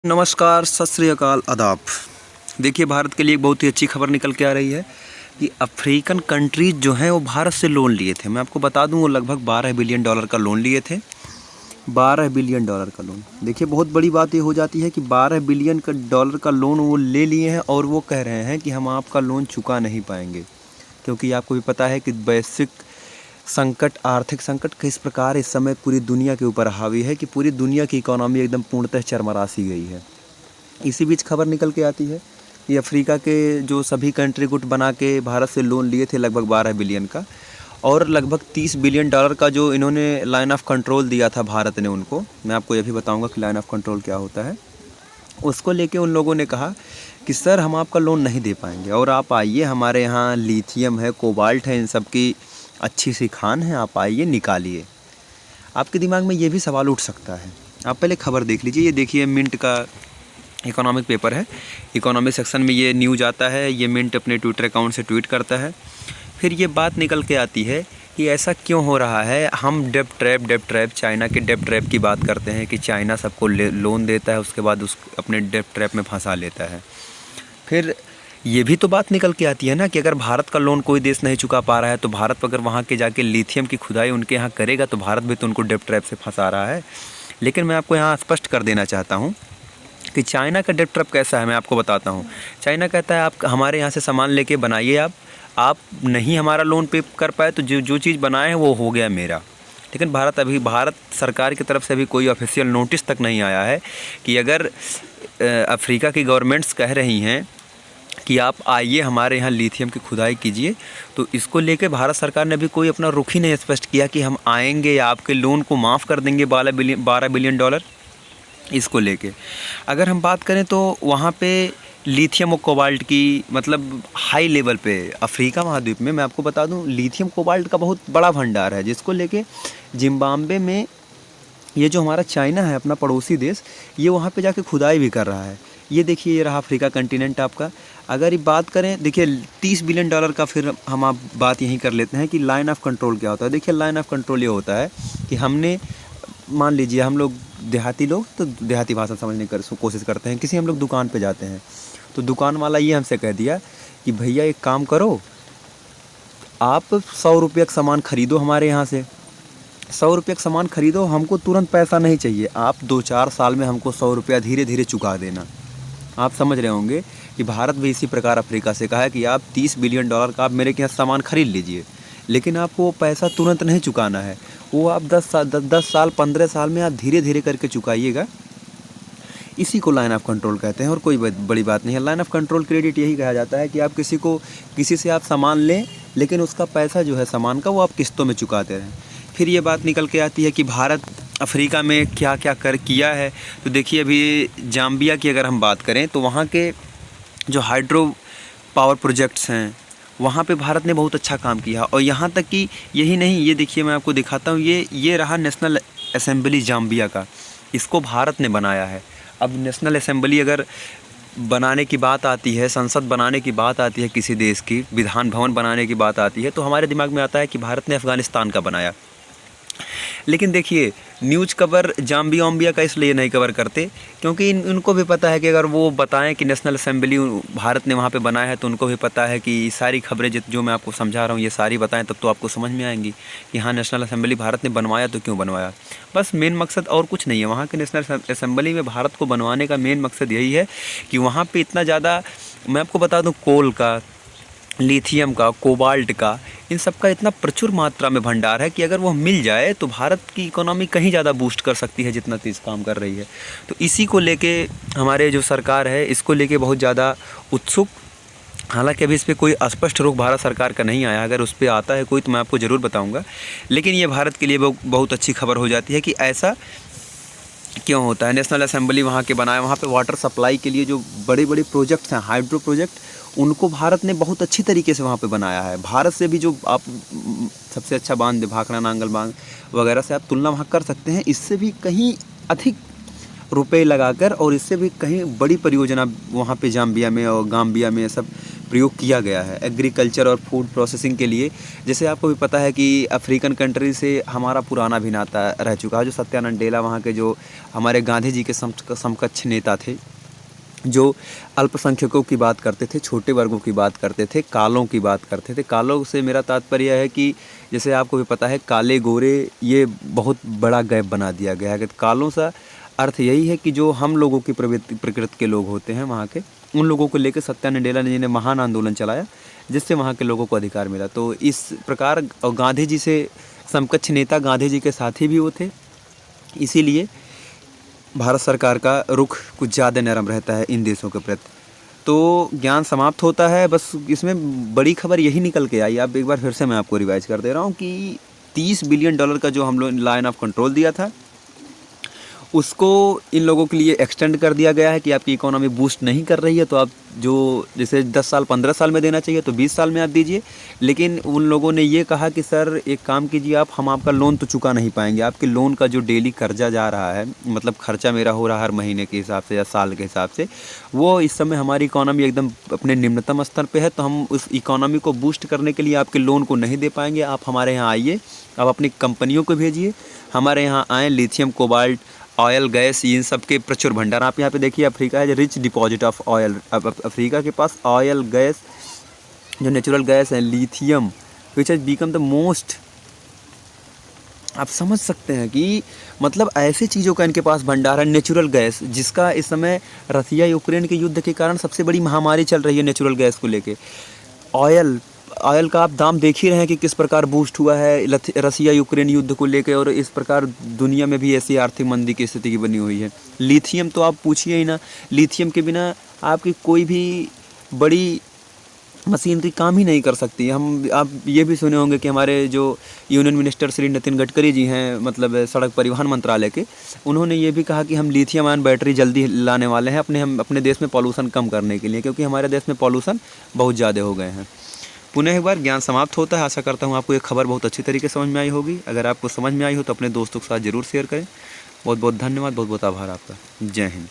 नमस्कार, सत श्री अकाल, आदाब। देखिए, भारत के लिए एक बहुत ही अच्छी खबर निकल के आ रही है कि अफ्रीकन कंट्रीज़ जो हैं वो भारत से लोन लिए थे। मैं आपको बता दूं, वो लगभग $12 बिलियन का लोन लिए थे। $12 बिलियन का लोन। देखिए, बहुत बड़ी बात ये हो जाती है कि $12 बिलियन का लोन वो ले लिए हैं और वो कह रहे हैं कि हम आपका लोन चुका नहीं पाएंगे, क्योंकि आपको भी पता है कि वैश्विक संकट, आर्थिक संकट किस प्रकार इस समय पूरी दुनिया के ऊपर हावी है कि पूरी दुनिया की इकोनॉमी एकदम पूर्णतः चरमरा सी गई है। इसी बीच खबर निकल के आती है कि अफ्रीका के जो सभी कंट्री गुट बना के भारत से लोन लिए थे लगभग 12 बिलियन का, और लगभग $30 बिलियन का जो इन्होंने लाइन ऑफ कंट्रोल दिया था भारत ने उनको। मैं आपको ये भी बताऊंगा कि लाइन ऑफ कंट्रोल क्या होता है। उसको लेके उन लोगों ने कहा कि सर, हम आपका लोन नहीं दे पाएंगे और आप आइए, हमारे यहाँ लिथियम है, कोबाल्ट है, इन सब की अच्छी सी खान है, आप आइए, निकालिए। आपके दिमाग में ये भी सवाल उठ सकता है। आप पहले खबर देख लीजिए। ये देखिए, मिंट का इकोनॉमिक पेपर है। इकोनॉमिक सेक्शन में ये न्यूज़ आता है। ये मिंट अपने ट्विटर अकाउंट से ट्वीट करता है। फिर ये बात निकल के आती है कि ऐसा क्यों हो रहा है। हम डेब्ट ट्रैप, चाइना के डेब्ट ट्रैप की बात करते हैं कि चाइना सबको लोन देता है, उसके बाद अपने डेब्ट ट्रैप में फंसा लेता है। फिर ये भी तो बात निकल के आती है ना कि अगर भारत का लोन कोई देश नहीं चुका पा रहा है तो भारत अगर वहाँ के जाके लिथियम की खुदाई उनके यहाँ करेगा तो भारत भी तो उनको डेब्ट ट्रैप से फंसा रहा है। लेकिन मैं आपको यहाँ स्पष्ट कर देना चाहता हूँ कि चाइना का डेब्ट ट्रैप कैसा है, मैं आपको बताता हूँ। चाइना कहता है आप हमारे यहाँ से सामान लेके बनाइए, आप नहीं हमारा लोन पे कर पाए तो जो चीज़ बनाए हैं वो हो गया मेरा। लेकिन भारत सरकार की तरफ से अभी कोई ऑफिशियल नोटिस तक नहीं आया है कि अगर अफ्रीका की गवर्नमेंट्स कह रही हैं कि आप आइए हमारे यहाँ लिथियम की खुदाई कीजिए, तो इसको लेके भारत सरकार ने भी कोई अपना रुख ही नहीं स्पष्ट किया कि हम आएंगे या आपके लोन को माफ़ कर देंगे $12 बिलियन। इसको लेके अगर हम बात करें तो वहाँ पे लिथियम और कोबाल्ट की मतलब हाई लेवल पे अफ्रीका महाद्वीप में, मैं आपको बता दूं, लिथियम कोबाल्ट का बहुत बड़ा भंडार है, जिसको लेके जिम्बाब्वे में ये जो हमारा चाइना है, अपना पड़ोसी देश, ये वहाँ पे जाके खुदाई भी कर रहा है। ये देखिए, ये रहा अफ्रीका कंटिनेंट आपका। अगर ये बात करें, देखिए $30 बिलियन का, फिर हम आप बात यहीं कर लेते हैं कि लाइन ऑफ कंट्रोल क्या होता है। देखिए, लाइन ऑफ कंट्रोल ये होता है कि हमने, मान लीजिए हम लोग देहाती लोग तो देहाती भाषा समझने की कोशिश करते हैं। किसी हम लोग दुकान पे जाते हैं तो दुकान वाला ये हमसे कह दिया कि भैया एक काम करो, आप ₹100 का सामान ख़रीदो हमारे यहाँ से, ₹100 का सामान ख़रीदो, हमको तुरंत पैसा नहीं चाहिए, आप 2-4 साल में हमको ₹100 धीरे धीरे चुका देना। आप समझ रहे होंगे कि भारत भी इसी प्रकार अफ्रीका से कहा है कि आप $30 बिलियन का आप मेरे के यहाँ सामान खरीद लीजिए, लेकिन आपको वो पैसा तुरंत नहीं चुकाना है, वो आप 10 साल 15 साल में आप धीरे धीरे करके चुकाइएगा। इसी को लाइन ऑफ कंट्रोल कहते हैं और कोई बड़ी बात नहीं है। लाइन ऑफ कंट्रोल क्रेडिट यही कहा जाता है कि आप किसी से आप सामान लें, लेकिन उसका पैसा जो है सामान का, वो आप किस्तों में चुकाते रहें। फिर ये बात निकल के आती है कि भारत अफ्रीका में क्या क्या किया है। तो देखिए, अभी जाम्बिया की अगर हम बात करें तो वहाँ के जो हाइड्रो पावर प्रोजेक्ट्स हैं, वहाँ पे भारत ने बहुत अच्छा काम किया। और यहाँ तक कि यही नहीं, ये देखिए मैं आपको दिखाता हूँ, ये रहा नेशनल असेंबली जाम्बिया का, इसको भारत ने बनाया है। अब नेशनल असेंबली अगर बनाने की बात आती है, संसद बनाने की बात आती है, किसी देश की विधान भवन बनाने की बात आती है, तो हमारे दिमाग में आता है कि भारत ने अफ़गानिस्तान का बनाया। लेकिन देखिए, न्यूज़ कवर जाम्बिया वाम्बिया का इसलिए नहीं कवर करते क्योंकि उनको भी पता है कि अगर वो बताएं कि नेशनल असेंबली भारत ने वहाँ पे बनाया है, तो उनको भी पता है कि सारी खबरें जो मैं आपको समझा रहा हूँ ये सारी बताएं, तब तो आपको समझ में आएंगी कि हाँ, नेशनल असेंबली भारत ने बनवाया तो क्यों बनवाया। बस मेन मकसद और कुछ नहीं है। वहाँ के नेशनल असेंबली में भारत को बनवाने का मेन मकसद यही है कि वहाँ पर इतना ज़्यादा, मैं आपको बता दूँ, कोल का, लिथियम का, कोबाल्ट का, इन सब का इतना प्रचुर मात्रा में भंडार है कि अगर वो मिल जाए तो भारत की इकोनॉमी कहीं ज़्यादा बूस्ट कर सकती है जितना तेज़ काम कर रही है। तो इसी को लेके हमारे जो सरकार है, इसको लेके बहुत ज़्यादा उत्सुक। हालांकि अभी इस पर कोई स्पष्ट रुख भारत सरकार का नहीं आया। अगर उस पर आता है कोई तो मैं आपको ज़रूर बताऊँगा। लेकिन ये भारत के लिए बहुत अच्छी खबर हो जाती है कि ऐसा क्यों होता है। नेशनल असेंबली वहाँ के बनाया, वहाँ पे वाटर सप्लाई के लिए जो बड़े बड़े प्रोजेक्ट्स हैं, हाइड्रो प्रोजेक्ट, उनको भारत ने बहुत अच्छी तरीके से वहाँ पे बनाया है। भारत से भी जो आप सबसे अच्छा बांध, भाखड़ा नांगल बांध वगैरह से आप तुलना वहाँ कर सकते हैं, इससे भी कहीं अधिक रुपए लगाकर और इससे भी कहीं बड़ी परियोजना वहाँ पे जाम्बिया में और गाम्बिया में सब प्रयोग किया गया है एग्रीकल्चर और फूड प्रोसेसिंग के लिए। जैसे आपको भी पता है कि अफ्रीकन कंट्री से हमारा पुराना भी नाता रह चुका है। जो सत्यानंद मंडेला वहाँ के जो हमारे गांधी जी के समकक्ष नेता थे, जो अल्पसंख्यकों की बात करते थे, छोटे वर्गों की बात करते थे, कालों की बात करते थे। कालों से मेरा तात्पर्य है कि जैसे आपको भी पता है काले गोरे ये बहुत बड़ा गैप बना दिया गया है कि कालों सा अर्थ यही है कि जो हम लोगों की प्रकृति के लोग होते हैं वहाँ के, उन लोगों को लेकर सत्यानंद मंडेला ने महान आंदोलन चलाया जिससे वहाँ के लोगों को अधिकार मिला। तो इस प्रकार गांधी जी से समकक्ष नेता गांधी जी के साथी भी वो थे, इसीलिए भारत सरकार का रुख कुछ ज़्यादा नरम रहता है इन देशों के प्रति। तो ज्ञान समाप्त होता है, बस इसमें बड़ी खबर यही निकल के आई। अब एक बार फिर से मैं आपको रिवाइज कर दे रहा हूँ कि $30 बिलियन का जो हम लोग लाइन ऑफ कंट्रोल दिया था उसको इन लोगों के लिए एक्सटेंड कर दिया गया है कि आपकी इकोनॉमी बूस्ट नहीं कर रही है तो आप जो जैसे 10 साल 15 साल में देना चाहिए तो 20 साल में आप दीजिए। लेकिन उन लोगों ने ये कहा कि सर एक काम कीजिए आप, हम आपका लोन तो चुका नहीं पाएंगे, आपके लोन का जो डेली कर्जा जा रहा है, मतलब खर्चा मेरा हो रहा है हर महीने के हिसाब से या साल के हिसाब से, वो इस समय हमारी इकोनॉमी एकदम अपने निम्नतम स्तर पर है, तो हम उस इकोनॉमी को बूस्ट करने के लिए आपके लोन को नहीं दे पाएंगे। आप हमारे यहाँ आइए, आप अपनी कंपनियों को भेजिए, हमारे यहाँ आएँ, lithium cobalt oil gas in सब के प्रचुर भंडार। आप यहाँ पे देखिए अफ्रीका है रिच डिपॉजिट ऑफ ऑयल। अब अफ्रीका के पास ऑयल गैस जो नेचुरल गैस है, lithium which has become the most, आप समझ सकते हैं कि मतलब ऐसे चीज़ों का इनके पास भंडार है। नेचुरल गैस जिसका इस समय रसिया यूक्रेन के युद्ध के कारण सबसे बड़ी महामारी चल रही है नेचुरल गैस को लेके। ऑयल का आप दाम देख ही रहे हैं कि किस प्रकार बूस्ट हुआ है रसिया यूक्रेन युद्ध को लेकर, और इस प्रकार दुनिया में भी ऐसी आर्थिक मंदी की स्थिति की बनी हुई है। लिथियम तो आप पूछिए ही ना, लिथियम के बिना आपकी कोई भी बड़ी मशीनरी काम ही नहीं कर सकती। आप ये भी सुने होंगे कि हमारे जो यूनियन मिनिस्टर श्री नितिन गडकरी जी हैं, मतलब सड़क परिवहन मंत्रालय के, उन्होंने ये भी कहा कि हम लिथियम आयन बैटरी जल्दी लाने वाले हैं हम अपने देश में पॉल्यूशन कम करने के लिए, क्योंकि हमारे देश में पॉल्यूशन बहुत ज़्यादा हो गए हैं। पुनः एक बार ज्ञान समाप्त होता है। आशा करता हूँ आपको ये खबर बहुत अच्छी तरीके से समझ में आई होगी। अगर आपको समझ में आई हो तो अपने दोस्तों के साथ ज़रूर शेयर करें। बहुत बहुत धन्यवाद, बहुत बहुत आभार आपका। जय हिंद।